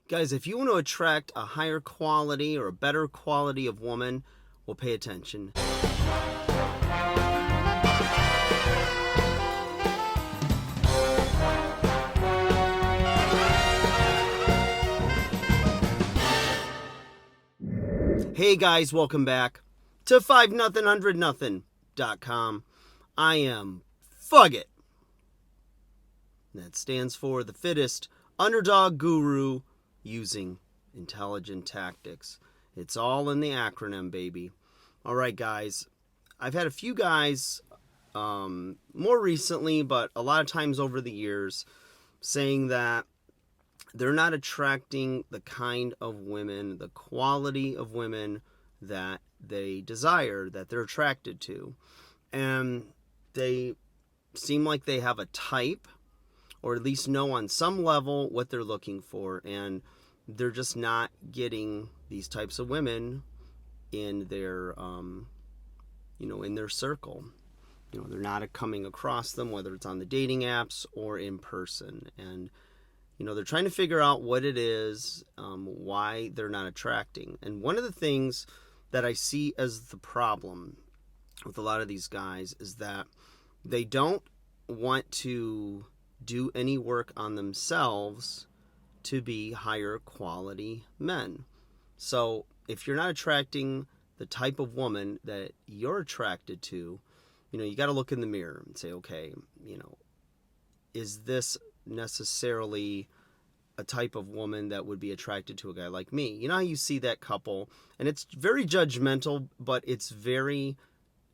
Guys, if you want to attract a higher quality or a better quality of woman, well, pay attention. Hey guys, welcome back to 5nothing100nothing.com. I am Fugget. That stands for the fittest underdog guru using intelligent tactics. It's all in the acronym, baby. All right, guys. I've had a few guys more recently, but a lot of times over the years, saying that they're not attracting the kind of women, the quality of women that they desire, that they're attracted to. And they seem like they have a type, or at least know on some level what they're looking for, and they're just not getting these types of women in their in their circle. They're not coming across them, whether it's on the dating apps or in person. And they're trying to figure out what it is, why they're not attracting. And one of the things that I see as the problem with a lot of these guys is that they don't want to do any work on themselves to be higher quality men. So if you're not attracting the type of woman that you're attracted to, you got to look in the mirror and say, okay, is this necessarily a type of woman that would be attracted to a guy like me? You know how you see that couple, and it's very judgmental, but it's very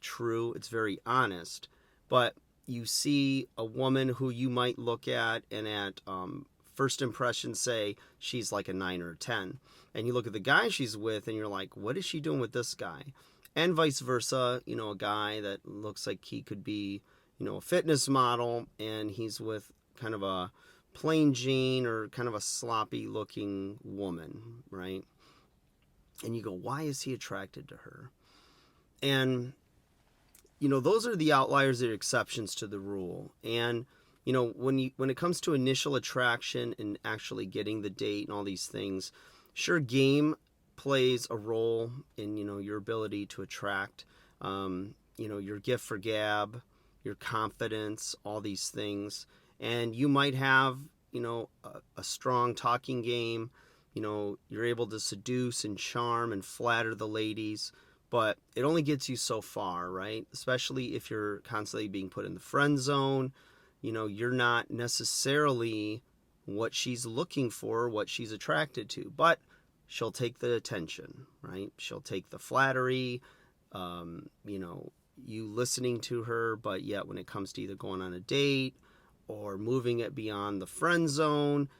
true, it's very honest. But you see a woman who you might look at and at first impression say she's like a 9 or a 10. And you look at the guy she's with and you're like, what is she doing with this guy? And vice versa, a guy that looks like he could be, a fitness model, and he's with kind of a plain Jane or kind of a sloppy looking woman, right? And you go, why is he attracted to her? And those are the outliers, they're exceptions to the rule. And when it comes to initial attraction and actually getting the date and all these things, sure, game plays a role in your ability to attract, your gift for gab, your confidence, all these things. And you might have a strong talking game. You're able to seduce and charm and flatter the ladies, but it only gets you so far, right? Especially if you're constantly being put in the friend zone. You're not necessarily what she's looking for, what she's attracted to, but she'll take the attention, right? She'll take the flattery, you listening to her, but yet when it comes to either going on a date or moving it beyond the friend zone,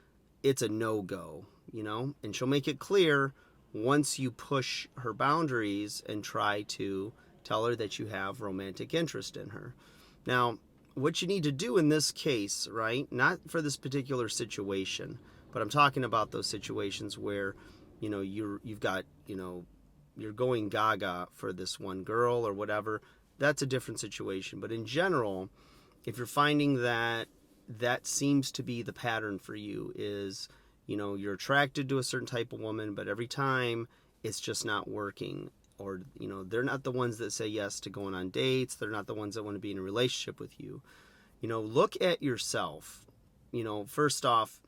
it's a no-go, and she'll make it clear once you push her boundaries and try to tell her that you have romantic interest in her. Now, what you need to do in this case, right, not for this particular situation, but I'm talking about those situations where, you've got, you're going gaga for this one girl or whatever. That's a different situation. But in general, if you're finding that seems to be the pattern for you, is, you're attracted to a certain type of woman, but every time it's just not working, or, they're not the ones that say yes to going on dates. They're not the ones that want to be in a relationship with you. Look at yourself. First off,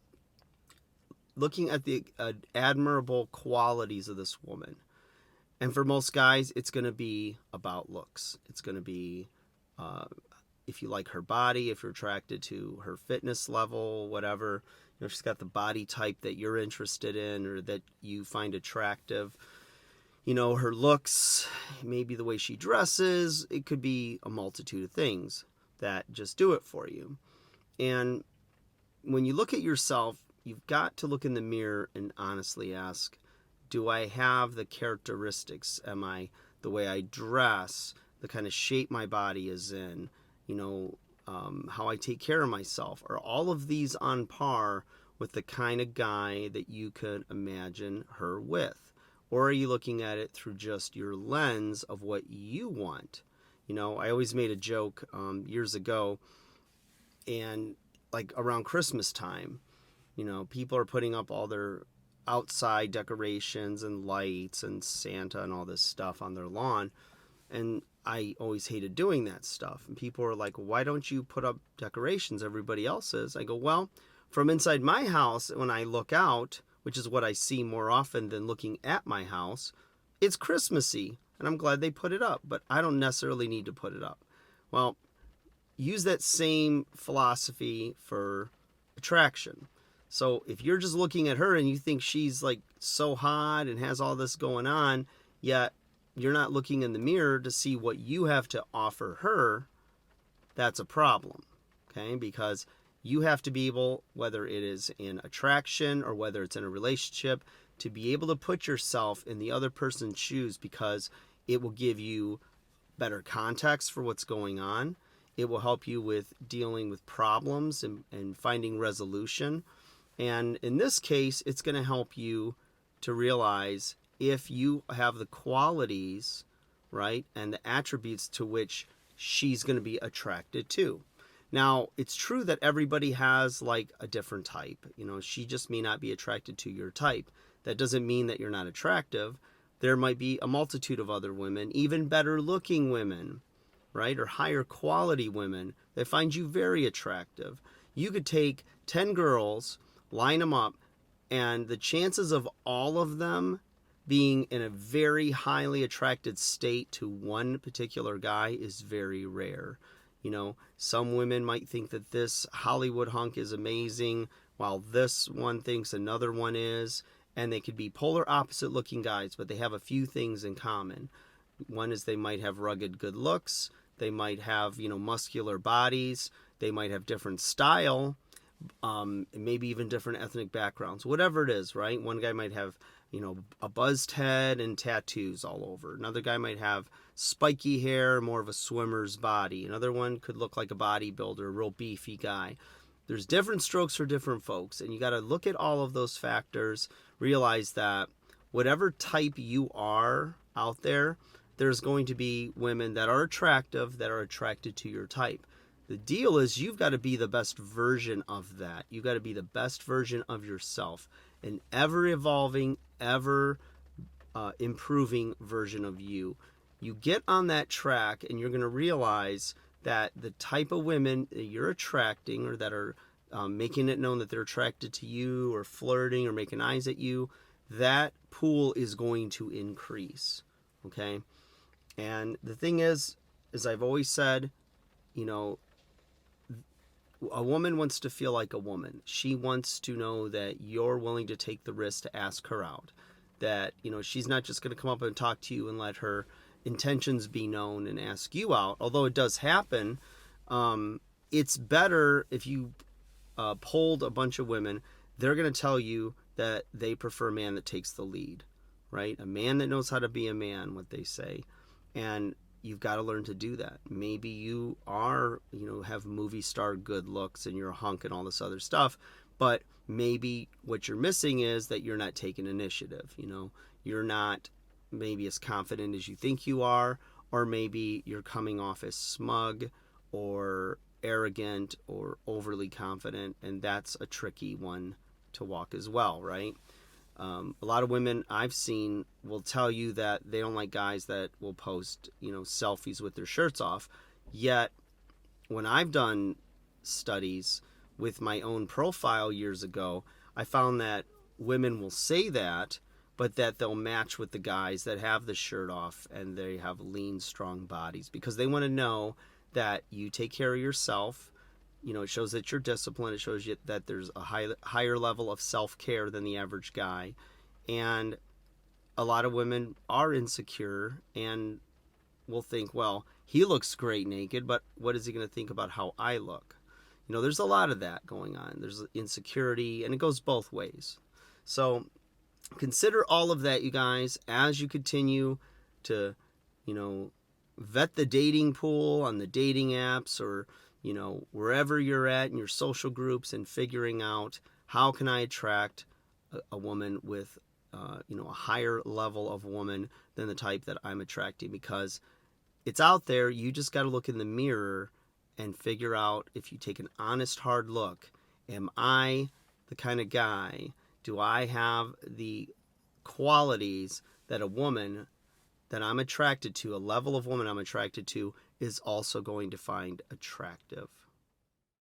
looking at the admirable qualities of this woman. And for most guys, it's going to be about looks. It's going to be if you like her body, if you're attracted to her fitness level, whatever. She's got the body type that you're interested in or that you find attractive. Her looks, maybe the way she dresses. It could be a multitude of things that just do it for you. And when you look at yourself, you've got to look in the mirror and honestly ask, do I have the characteristics? Am I, the way I dress, the kind of shape my body is in, how I take care of myself? Are all of these on par with the kind of guy that you could imagine her with? Or are you looking at it through just your lens of what you want? I always made a joke years ago, and like around Christmas time, people are putting up all their outside decorations and lights and Santa and all this stuff on their lawn. And I always hated doing that stuff. And people are like, why don't you put up decorations? Everybody else is. I go, well, from inside my house, when I look out, which is what I see more often than looking at my house, it's Christmassy. And I'm glad they put it up, but I don't necessarily need to put it up. Well, use that same philosophy for attraction. So if you're just looking at her and you think she's like so hot and has all this going on, yet you're not looking in the mirror to see what you have to offer her, that's a problem. Okay? Because you have to be able, whether it is in attraction or whether it's in a relationship, to be able to put yourself in the other person's shoes, because it will give you better context for what's going on. It will help you with dealing with problems and finding resolution. And in this case, it's going to help you to realize if you have the qualities, right, and the attributes to which she's going to be attracted to. Now, it's true that everybody has like a different type. You know, she just may not be attracted to your type. That doesn't mean that you're not attractive. There might be a multitude of other women, even better looking women, right, or higher quality women that find you very attractive. You could take 10 girls, line them up, and the chances of all of them being in a very highly attracted state to one particular guy is very rare. You know, some women might think that this Hollywood hunk is amazing, while this one thinks another one is, and they could be polar opposite looking guys, but they have a few things in common. One is they might have rugged good looks, they might have, you know, muscular bodies, they might have different style, maybe even different ethnic backgrounds, whatever it is, right? One guy might have, you know, a buzzed head and tattoos all over. Another guy might have spiky hair, more of a swimmer's body. Another one could look like a bodybuilder, a real beefy guy. There's different strokes for different folks, and you got to look at all of those factors, realize that whatever type you are out there, there's going to be women that are attractive, that are attracted to your type. The deal is you've got to be the best version of that. You've got to be the best version of yourself, an ever evolving, ever improving version of you. You get on that track and you're going to realize that the type of women that you're attracting, or that are making it known that they're attracted to you, or flirting or making eyes at you, that pool is going to increase. Okay? And the thing is, as I've always said, you know, a woman wants to feel like a woman. She wants to know that you're willing to take the risk to ask her out. That, you know, she's not just going to come up and talk to you and let her intentions be known and ask you out. Although it does happen, it's better if you polled a bunch of women. They're going to tell you that they prefer a man that takes the lead, right? A man that knows how to be a man, what they say. And you've got to learn to do that. Maybe you are, you know, have movie star good looks and you're a hunk and all this other stuff, but maybe what you're missing is that you're not taking initiative. You know, you're not maybe as confident as you think you are, or maybe you're coming off as smug or arrogant or overly confident, and that's a tricky one to walk as well, right? A lot of women I've seen will tell you that they don't like guys that will post, you know, selfies with their shirts off. Yet, when I've done studies with my own profile years ago, I found that women will say that, but that they'll match with the guys that have the shirt off and they have lean, strong bodies, because they want to know that you take care of yourself. You know, it shows that you're disciplined. It shows you that there's a higher level of self-care than the average guy. And a lot of women are insecure and will think, well, he looks great naked, but what is he going to think about how I look? You know, there's a lot of that going on. There's insecurity, and it goes both ways. So consider all of that, you guys, as you continue to, you know, vet the dating pool on the dating apps, or, you know, wherever you're at in your social groups, and figuring out how can I attract a woman with, you know, a higher level of woman than the type that I'm attracting, because it's out there. You just got to look in the mirror and figure out, if you take an honest, hard look, am I the kind of guy Do I have the qualities that a woman that I'm attracted to, a level of woman I'm attracted to, is also going to find attractive?